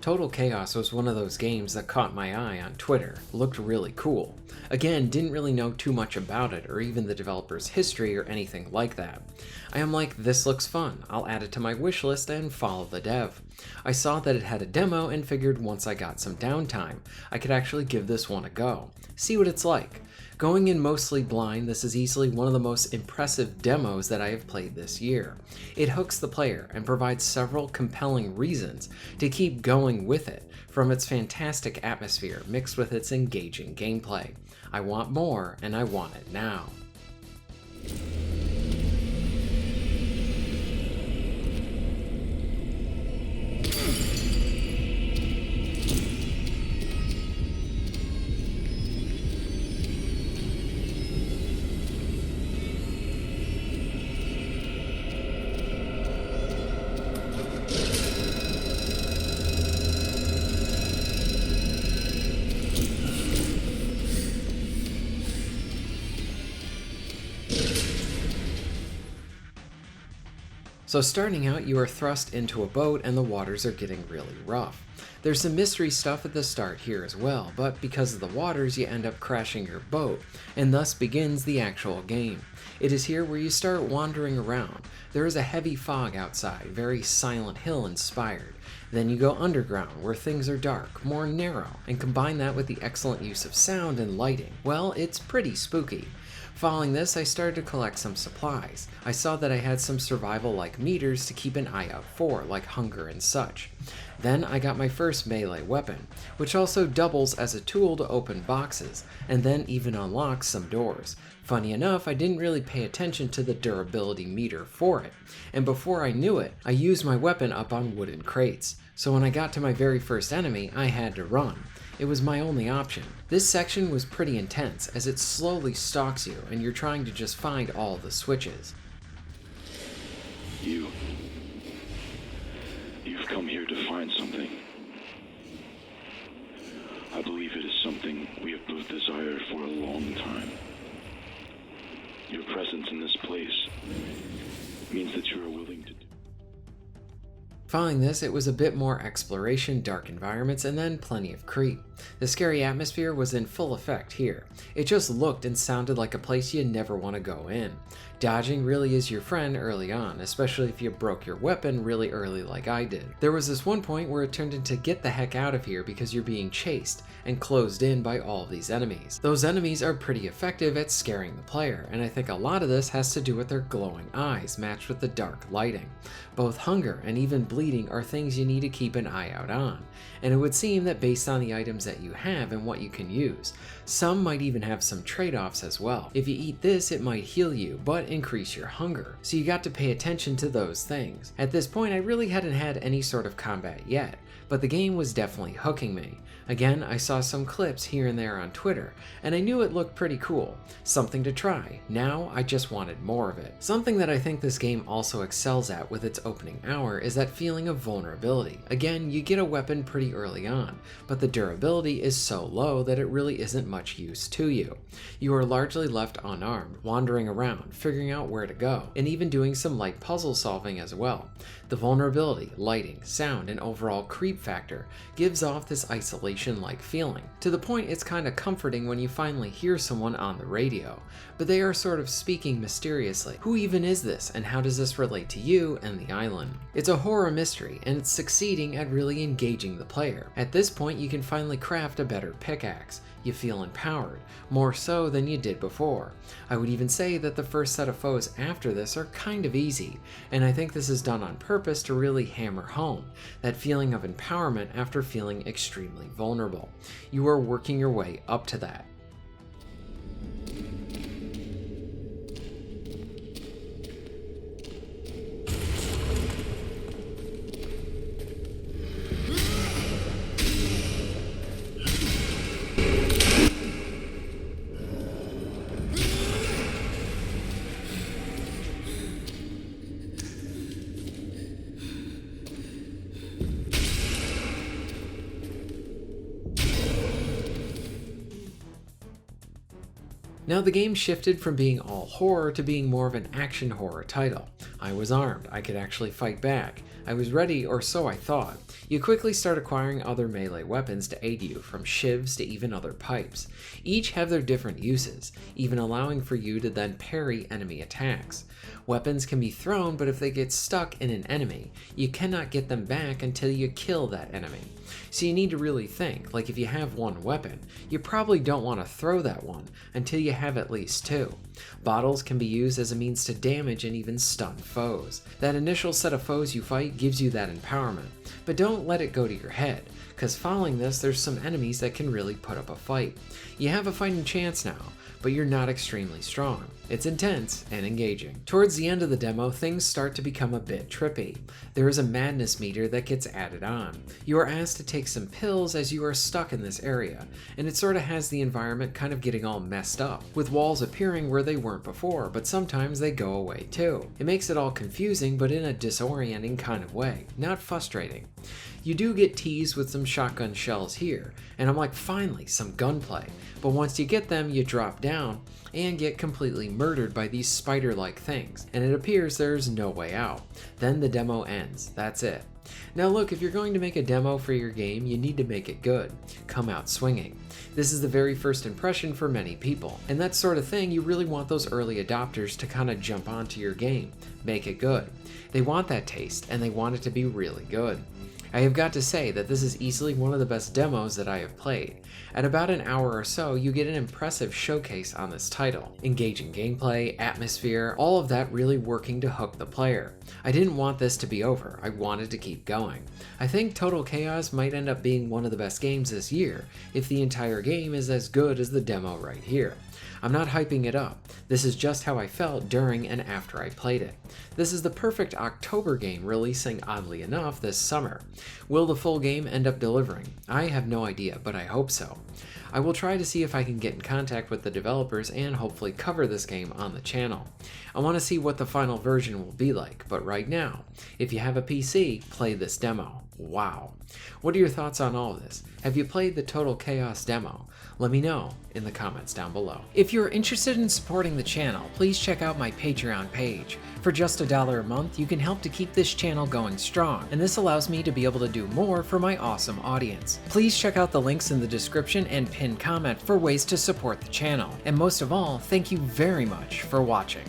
Total Chaos was one of those games that caught my eye on Twitter. Looked really cool. Again, didn't really know too much about it or even the developer's history or anything like that. I am like, this looks fun, I'll add it to my wishlist and follow the dev. I saw that it had a demo and figured once I got some downtime, I could actually give this one a go, see what it's like. Going in mostly blind, this is easily one of the most impressive demos that I have played this year. It hooks the player and provides several compelling reasons to keep going with it, from its fantastic atmosphere mixed with its engaging gameplay. I want more, and I want it now. So starting out, you are thrust into a boat and the waters are getting really rough. There's some mystery stuff at the start here as well, but because of the waters you end up crashing your boat, and thus begins the actual game. It is here where you start wandering around. There is a heavy fog outside, very Silent Hill inspired. Then you go underground where things are dark, more narrow, and combine that with the excellent use of sound and lighting. Well, it's pretty spooky. Following this, I started to collect some supplies. I saw that I had some survival-like meters to keep an eye out for, like hunger and such. Then I got my first melee weapon, which also doubles as a tool to open boxes, and then even unlocks some doors. Funny enough, I didn't really pay attention to the durability meter for it, and before I knew it, I used my weapon up on wooden crates. So when I got to my very first enemy, I had to run. It was my only option. This section was pretty intense as it slowly stalks you and you're trying to just find all the switches. You've come here to find something. I believe it is something we have both desired for a long time. Your presence in this place means that you are willing to do. Following this, it was a bit more exploration, dark environments, and then plenty of creep. The scary atmosphere was in full effect here. It just looked and sounded like a place you never want to go in. Dodging really is your friend early on, especially if you broke your weapon really early like I did. There was this one point where it turned into get the heck out of here because you're being chased and closed in by all of these enemies. Those enemies are pretty effective at scaring the player, and I think a lot of this has to do with their glowing eyes matched with the dark lighting. Both hunger and even bleeding are things you need to keep an eye out on, and it would seem that based on the items that you have and what you can use, some might even have some trade-offs as well. If you eat this, it might heal you, but increase your hunger, so you got to pay attention to those things. At this point, I really hadn't had any sort of combat yet, but the game was definitely hooking me. Again, I saw some clips here and there on Twitter, and I knew it looked pretty cool. Something to try. Now, I just wanted more of it. Something that I think this game also excels at with its opening hour is that feeling of vulnerability. Again, you get a weapon pretty early on, but the durability is so low that it really isn't much use to you. You are largely left unarmed, wandering around, figuring out where to go, and even doing some light puzzle solving as well. The vulnerability, lighting, sound, and overall creep factor gives off this isolation-like feeling, to the point it's kinda comforting when you finally hear someone on the radio, but they are sort of speaking mysteriously. Who even is this, and how does this relate to you and the island? It's a horror mystery, and it's succeeding at really engaging the player. At this point, you can finally craft a better pickaxe. You feel empowered, more so than you did before. I would even say that the first set of foes after this are kind of easy, and I think this is done on purpose to really hammer home that feeling of empowerment after feeling extremely vulnerable. You are working your way up to that. Now the game shifted from being all horror to being more of an action horror title. I was armed, I could actually fight back. I was ready, or so I thought. You quickly start acquiring other melee weapons to aid you, from shivs to even other pipes. Each have their different uses, even allowing for you to then parry enemy attacks. Weapons can be thrown, but if they get stuck in an enemy, you cannot get them back until you kill that enemy. So you need to really think, like if you have one weapon, you probably don't want to throw that one until you have at least two. Bottles can be used as a means to damage and even stun foes. That initial set of foes you fight gives you that empowerment, but don't let it go to your head, because following this there's some enemies that can really put up a fight. You have a fighting chance now, but you're not extremely strong. It's intense and engaging. Towards the end of the demo, things start to become a bit trippy. There is a madness meter that gets added on. You are asked to take some pills as you are stuck in this area, and it sort of has the environment kind of getting all messed up, with walls appearing where they weren't before, but sometimes they go away too. It makes it all confusing, but in a disorienting kind of way, not frustrating. You do get teased with some shotgun shells here, and I'm like, finally, some gunplay. But once you get them, you drop down and get completely murdered by these spider-like things, and it appears there's no way out. Then the demo ends. That's it. Now look, if you're going to make a demo for your game, you need to make it good. Come out swinging. This is the very first impression for many people, and that sort of thing you really want those early adopters to kind of jump onto your game. Make it good. They want that taste, and they want it to be really good. I have got to say that this is easily one of the best demos that I have played. At about an hour or so, you get an impressive showcase on this title. Engaging gameplay, atmosphere, all of that really working to hook the player. I didn't want this to be over, I wanted to keep going. I think Total Chaos might end up being one of the best games this year, if the entire game is as good as the demo right here. I'm not hyping it up, this is just how I felt during and after I played it. This is the perfect October game releasing, oddly enough, this summer. Will the full game end up delivering? I have no idea, but I hope so. I will try to see if I can get in contact with the developers and hopefully cover this game on the channel. I want to see what the final version will be like, but right now, if you have a PC, play this demo. Wow. What are your thoughts on all of this? Have you played the Total Chaos demo? Let me know in the comments down below. If you're interested in supporting the channel, please check out my Patreon page. For just $1 a month, you can help to keep this channel going strong, and this allows me to be able to do more for my awesome audience. Please check out the links in the description and pinned comment for ways to support the channel. And most of all, thank you very much for watching.